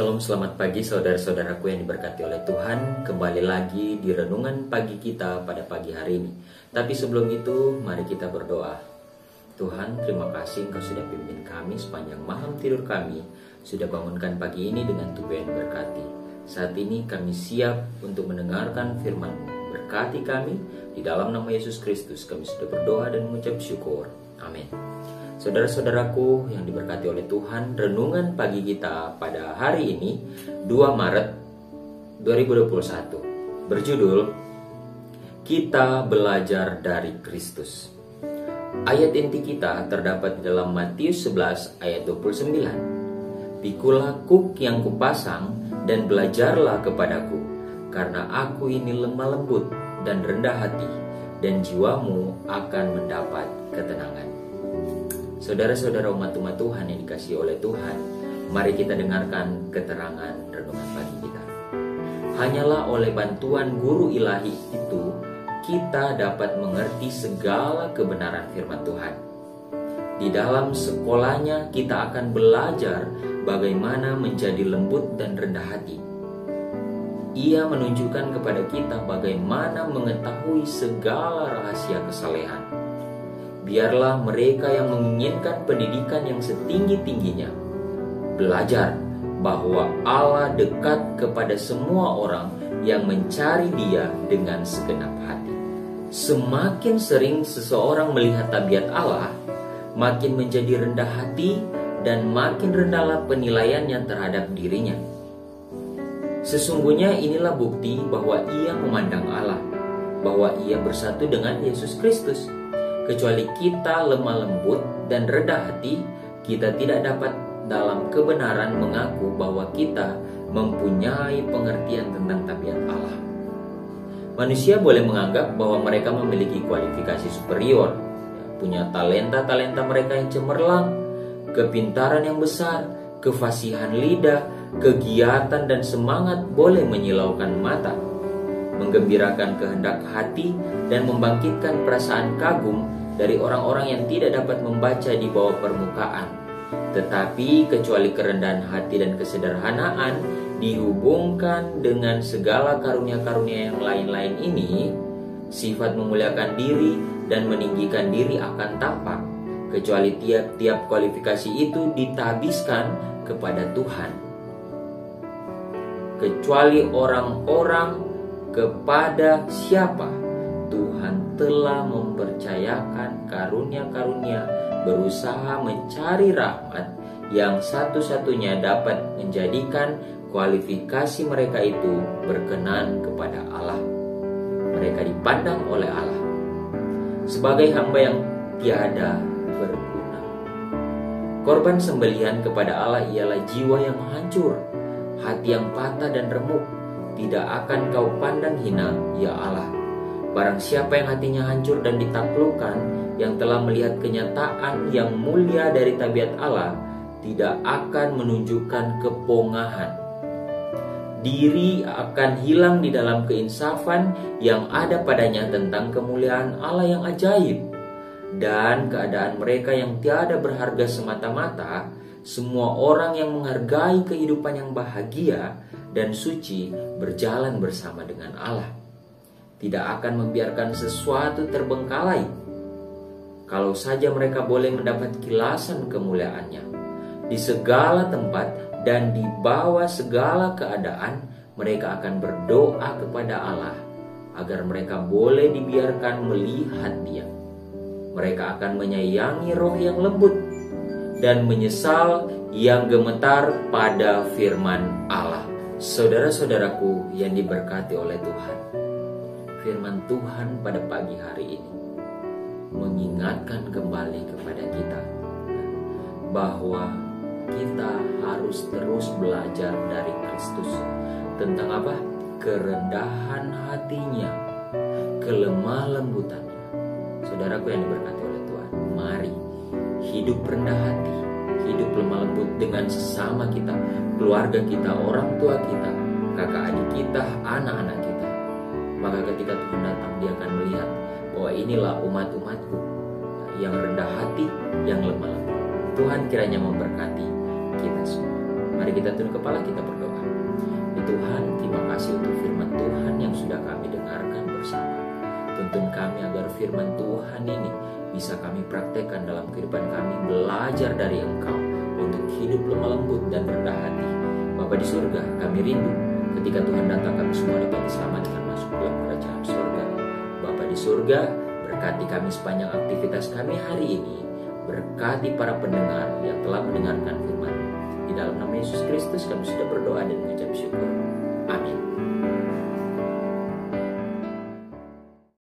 Shalom, selamat pagi saudara-saudaraku yang diberkati oleh Tuhan. Kembali lagi di renungan pagi kita pada pagi hari ini. Tapi sebelum itu, mari kita berdoa. Tuhan, terima kasih Engkau sudah pimpin kami sepanjang malam tidur kami, sudah bangunkan pagi ini dengan tubuh yang diberkati. Saat ini kami siap untuk mendengarkan firman-Mu. Berkati kami, di dalam nama Yesus Kristus kami sudah berdoa dan mengucap syukur. Amin. Saudara-saudaraku yang diberkati oleh Tuhan, renungan pagi kita pada hari ini 2 Maret 2021 berjudul Kita Belajar dari Kristus. Ayat inti kita terdapat di dalam Matius 11 ayat 29. Pikulah kuk yang kupasang dan belajarlah kepadaku, karena aku ini lemah lembut dan rendah hati, dan jiwamu akan mendapat ketenangan. Saudara-saudara umat-umat Tuhan yang dikasihi oleh Tuhan, mari kita dengarkan keterangan renungan pagi kita. Hanyalah oleh bantuan guru ilahi itu, kita dapat mengerti segala kebenaran firman Tuhan. Di dalam sekolahnya kita akan belajar bagaimana menjadi lembut dan rendah hati. Ia menunjukkan kepada kita bagaimana mengetahui segala rahasia kesalehan. Biarlah mereka yang menginginkan pendidikan yang setinggi-tingginya belajar bahwa Allah dekat kepada semua orang yang mencari Dia dengan segenap hati. Semakin sering seseorang melihat tabiat Allah, makin menjadi rendah hati dan makin rendahlah penilaiannya terhadap dirinya. Sesungguhnya inilah bukti bahwa ia memandang Allah, bahwa ia bersatu dengan Yesus Kristus. Kecuali kita lemah lembut dan rendah hati, kita tidak dapat dalam kebenaran mengaku bahwa kita mempunyai pengertian tentang tabiat Allah. Manusia boleh menganggap bahwa mereka memiliki kualifikasi superior, punya talenta-talenta mereka yang cemerlang, kepintaran yang besar, kefasihan lidah, kegiatan dan semangat boleh menyilaukan mata, menggembirakan kehendak hati, dan membangkitkan perasaan kagum dari orang-orang yang tidak dapat membaca di bawah permukaan. Tetapi kecuali kerendahan hati dan kesederhanaan dihubungkan dengan segala karunia-karunia yang lain-lain ini, sifat memuliakan diri dan meninggikan diri akan tampak, kecuali tiap-tiap kualifikasi itu ditabiskan kepada Tuhan. Kecuali orang-orang kepada siapa Tuhan telah mempercayakan karunia-karunia, berusaha mencari rahmat yang satu-satunya dapat menjadikan kualifikasi mereka itu berkenan kepada Allah. Mereka dipandang oleh Allah sebagai hamba yang tiada berguna. Korban sembelihan kepada Allah ialah jiwa yang hancur, hati yang patah dan remuk. Tidak akan kau pandang hina, ya Allah. Barang siapa yang hatinya hancur dan ditaklukkan, yang telah melihat kenyataan yang mulia dari tabiat Allah, tidak akan menunjukkan kepongahan. Diri akan hilang di dalam keinsafan yang ada padanya tentang kemuliaan Allah yang ajaib. Dan keadaan mereka yang tiada berharga semata-mata, semua orang yang menghargai kehidupan yang bahagia dan suci berjalan bersama dengan Allah. Tidak akan membiarkan sesuatu terbengkalai. Kalau saja mereka boleh mendapat kilasan kemuliaannya. Di segala tempat dan di bawah segala keadaan, mereka akan berdoa kepada Allah agar mereka boleh dibiarkan melihat Dia. Mereka akan menyayangi roh yang lembut dan menyesal yang gemetar pada firman Allah. Saudara-saudaraku yang diberkati oleh Tuhan, firman Tuhan pada pagi hari ini mengingatkan kembali kepada kita bahwa kita harus terus belajar dari Kristus tentang apa? Kerendahan hatinya, kelemah lembutannya. Saudaraku yang diberkati oleh Tuhan, mari hidup rendah hati, hidup lemah lembut dengan sesama kita, keluarga kita, orang tua kita, kakak adik kita, anak-anak kita. Maka ketika Tuhan datang, Dia akan melihat bahwa inilah umat-umatku yang rendah hati, yang lemah lembut. Tuhan kiranya memberkati kita semua. Mari kita tunduk kepala, kita berdoa. Ya Tuhan, terima kasih untuk firman Tuhan yang sudah kami dengarkan bersama. Tuntun kami agar firman Tuhan ini bisa kami praktekkan dalam kehidupan kami, belajar dari Engkau untuk hidup lemah lembut dan rendah hati. Bapa di surga, kami rindu ketika Tuhan datang kami semua dapat diselamatkan masuk dalam kerajaan surga. Bapa di surga, berkati kami sepanjang aktivitas kami hari ini. Berkati para pendengar yang telah mendengarkan firman. Di dalam nama Yesus Kristus kami sudah berdoa dan mengucap